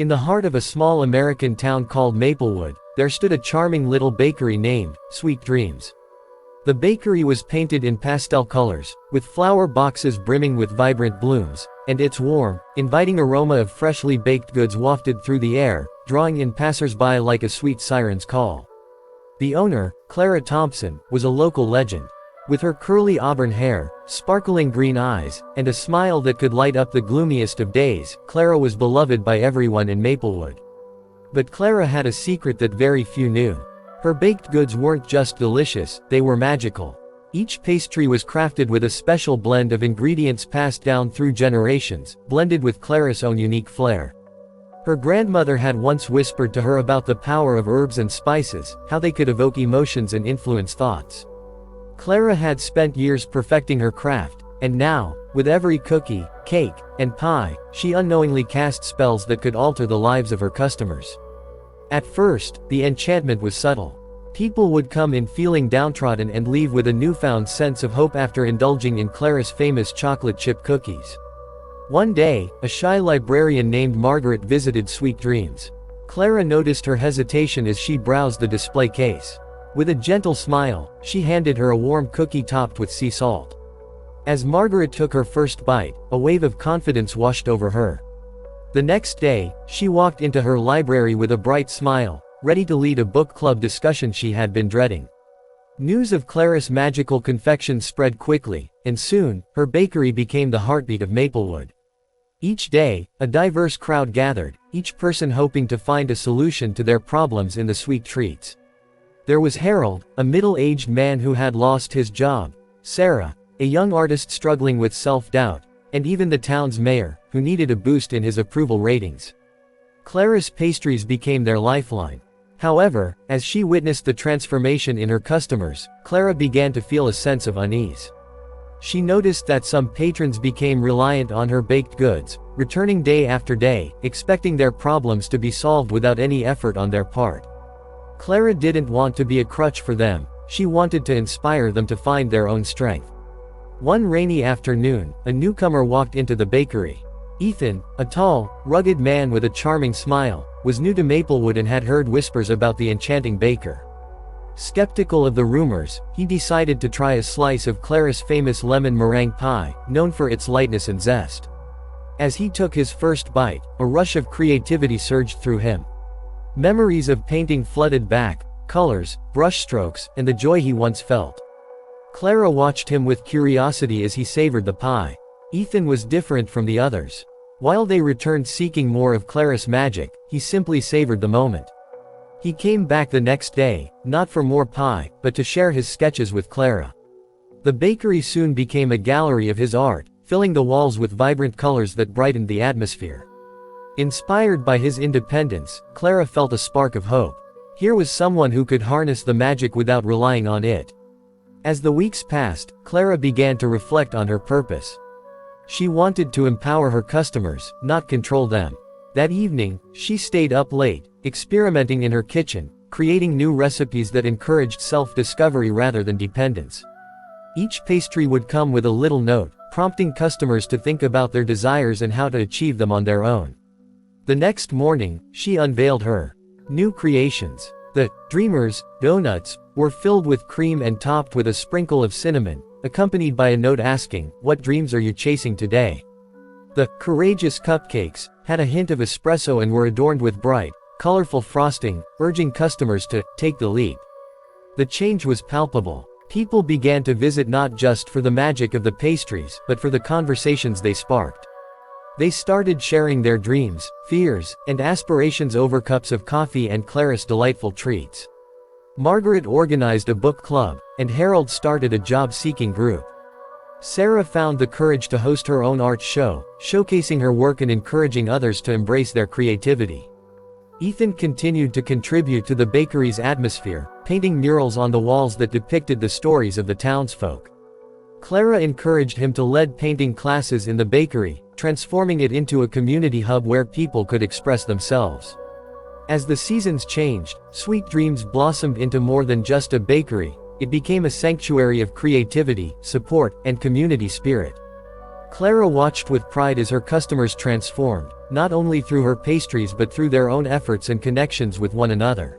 In the heart of a small American town called Maplewood, there stood a charming little bakery named Sweet Dreams. The bakery was painted in pastel colors, with flower boxes brimming with vibrant blooms, and its warm, inviting aroma of freshly baked goods wafted through the air, drawing in passers-by like a sweet siren's call. The owner, Clara Thompson, was a local legend. With her curly auburn hair, sparkling green eyes, and a smile that could light up the gloomiest of days, Clara was beloved by everyone in Maplewood. But Clara had a secret that very few knew. Her baked goods weren't just delicious, they were magical. Each pastry was crafted with a special blend of ingredients passed down through generations, blended with Clara's own unique flair. Her grandmother had once whispered to her about the power of herbs and spices, how they could evoke emotions and influence thoughts. Clara had spent years perfecting her craft, and now, with every cookie, cake, and pie, she unknowingly cast spells that could alter the lives of her customers. At first, the enchantment was subtle. People would come in feeling downtrodden and leave with a newfound sense of hope after indulging in Clara's famous chocolate chip cookies. One day, a shy librarian named Margaret visited Sweet Dreams. Clara noticed her hesitation as she browsed the display case. With a gentle smile, she handed her a warm cookie topped with sea salt. As Margaret took her first bite, a wave of confidence washed over her. The next day, she walked into her library with a bright smile, ready to lead a book club discussion she had been dreading. News of Clara's magical confections spread quickly, and soon, her bakery became the heartbeat of Maplewood. Each day, a diverse crowd gathered, each person hoping to find a solution to their problems in the sweet treats. There was Harold, a middle-aged man who had lost his job, Sarah, a young artist struggling with self-doubt, and even the town's mayor, who needed a boost in his approval ratings. Clara's pastries became their lifeline. However, as she witnessed the transformation in her customers, Clara began to feel a sense of unease. She noticed that some patrons became reliant on her baked goods, returning day after day, expecting their problems to be solved without any effort on their part. Clara didn't want to be a crutch for them, she wanted to inspire them to find their own strength. One rainy afternoon, a newcomer walked into the bakery. Ethan, a tall, rugged man with a charming smile, was new to Maplewood and had heard whispers about the Enchanting Baker. Skeptical of the rumors, he decided to try a slice of Clara's famous lemon meringue pie, known for its lightness and zest. As he took his first bite, a rush of creativity surged through him. Memories of painting flooded back, colors, brushstrokes, and the joy he once felt. Clara watched him with curiosity as he savored the pie. Ethan was different from the others. While they returned seeking more of Clara's magic, he simply savored the moment. He came back the next day, not for more pie, but to share his sketches with Clara. The bakery soon became a gallery of his art, filling the walls with vibrant colors that brightened the atmosphere. Inspired by his independence, Clara felt a spark of hope. Here was someone who could harness the magic without relying on it. As the weeks passed, Clara began to reflect on her purpose. She wanted to empower her customers, not control them. That evening, she stayed up late, experimenting in her kitchen, creating new recipes that encouraged self-discovery rather than dependence. Each pastry would come with a little note, prompting customers to think about their desires and how to achieve them on their own. The next morning, she unveiled her new creations. The Dreamers donuts were filled with cream and topped with a sprinkle of cinnamon, accompanied by a note asking, "What dreams are you chasing today?" The Courageous cupcakes had a hint of espresso and were adorned with bright, colorful frosting, urging customers to take the leap. The change was palpable. People began to visit not just for the magic of the pastries, but for the conversations they sparked. They started sharing their dreams, fears, and aspirations over cups of coffee and Clara's delightful treats. Margaret organized a book club, and Harold started a job-seeking group. Sarah found the courage to host her own art show, showcasing her work and encouraging others to embrace their creativity. Ethan continued to contribute to the bakery's atmosphere, painting murals on the walls that depicted the stories of the townsfolk. Clara encouraged him to lead painting classes in the bakery, transforming it into a community hub where people could express themselves. As the seasons changed, Sweet Dreams blossomed into more than just a bakery. It became a sanctuary of creativity, support, and community spirit. Clara watched with pride as her customers transformed, not only through her pastries but through their own efforts and connections with one another.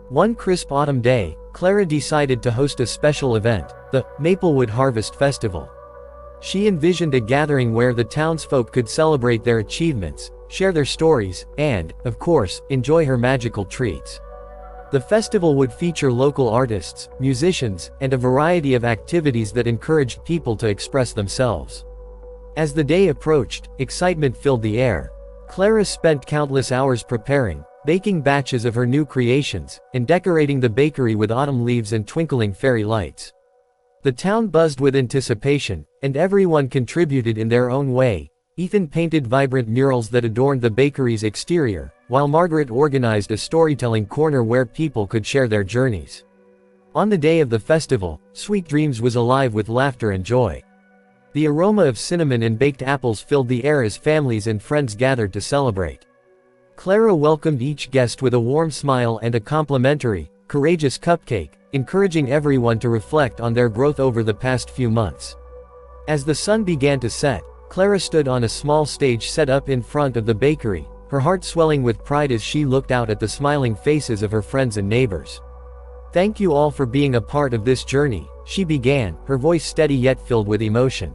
One crisp autumn day, Clara decided to host a special event, the Maplewood Harvest Festival. She envisioned a gathering where the townsfolk could celebrate their achievements, share their stories, and, of course, enjoy her magical treats. The festival would feature local artists, musicians, and a variety of activities that encouraged people to express themselves. As the day approached, excitement filled the air. Clara spent countless hours preparing, baking batches of her new creations, and decorating the bakery with autumn leaves and twinkling fairy lights. The town buzzed with anticipation, and everyone contributed in their own way. Ethan painted vibrant murals that adorned the bakery's exterior, while Margaret organized a storytelling corner where people could share their journeys. On the day of the festival, Sweet Dreams was alive with laughter and joy. The aroma of cinnamon and baked apples filled the air as families and friends gathered to celebrate. Clara welcomed each guest with a warm smile and a complimentary, courageous cupcake, encouraging everyone to reflect on their growth over the past few months. As the sun began to set, Clara stood on a small stage set up in front of the bakery, her heart swelling with pride as she looked out at the smiling faces of her friends and neighbors. "Thank you all for being a part of this journey," she began, her voice steady yet filled with emotion.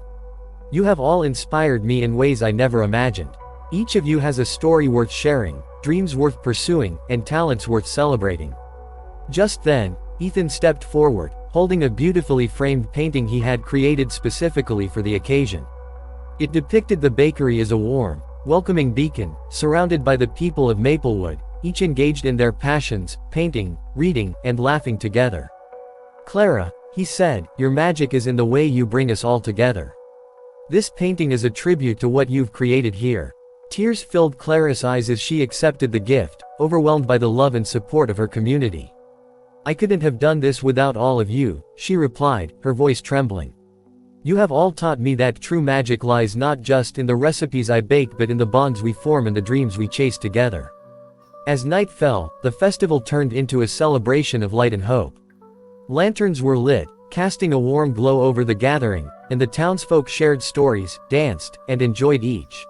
"You have all inspired me in ways I never imagined. Each of you has a story worth sharing, dreams worth pursuing, and talents worth celebrating." Just then, Ethan stepped forward, holding a beautifully framed painting he had created specifically for the occasion. It depicted the bakery as a warm, welcoming beacon, surrounded by the people of Maplewood, each engaged in their passions, painting, reading, and laughing together. "Clara," he said, "your magic is in the way you bring us all together. This painting is a tribute to what you've created here." Tears filled Clara's eyes as she accepted the gift, overwhelmed by the love and support of her community. "I couldn't have done this without all of you," she replied, her voice trembling. "You have all taught me that true magic lies not just in the recipes I bake but in the bonds we form and the dreams we chase together." As night fell, the festival turned into a celebration of light and hope. Lanterns were lit, casting a warm glow over the gathering, and the townsfolk shared stories, danced, and enjoyed each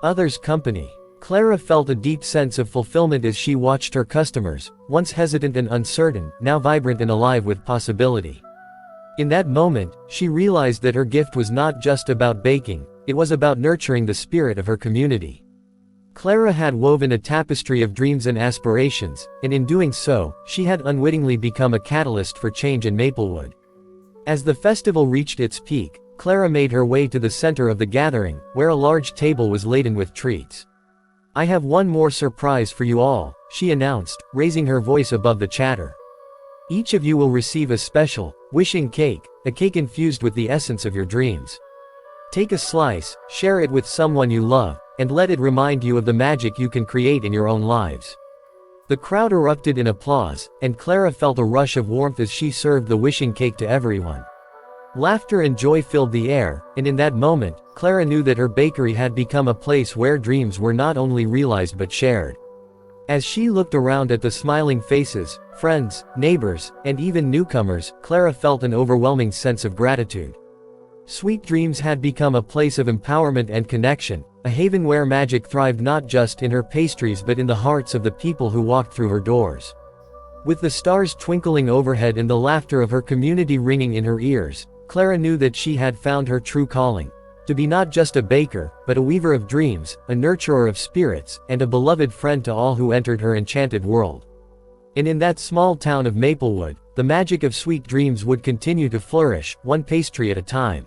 other's company. Clara felt a deep sense of fulfillment as she watched her customers, once hesitant and uncertain, now vibrant and alive with possibility. In that moment, she realized that her gift was not just about baking, it was about nurturing the spirit of her community. Clara had woven a tapestry of dreams and aspirations, and in doing so, she had unwittingly become a catalyst for change in Maplewood. As the festival reached its peak, Clara made her way to the center of the gathering, where a large table was laden with treats. "I have one more surprise for you all," she announced, raising her voice above the chatter. "Each of you will receive a special, wishing cake, a cake infused with the essence of your dreams. Take a slice, share it with someone you love, and let it remind you of the magic you can create in your own lives." The crowd erupted in applause, and Clara felt a rush of warmth as she served the wishing cake to everyone. Laughter and joy filled the air, and in that moment, Clara knew that her bakery had become a place where dreams were not only realized but shared. As she looked around at the smiling faces, friends, neighbors, and even newcomers, Clara felt an overwhelming sense of gratitude. Sweet Dreams had become a place of empowerment and connection, a haven where magic thrived not just in her pastries but in the hearts of the people who walked through her doors. With the stars twinkling overhead and the laughter of her community ringing in her ears, Clara knew that she had found her true calling. To be not just a baker, but a weaver of dreams, a nurturer of spirits, and a beloved friend to all who entered her enchanted world. And in that small town of Maplewood, the magic of Sweet Dreams would continue to flourish, one pastry at a time.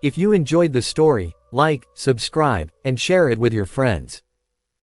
If you enjoyed the story, like, subscribe, and share it with your friends.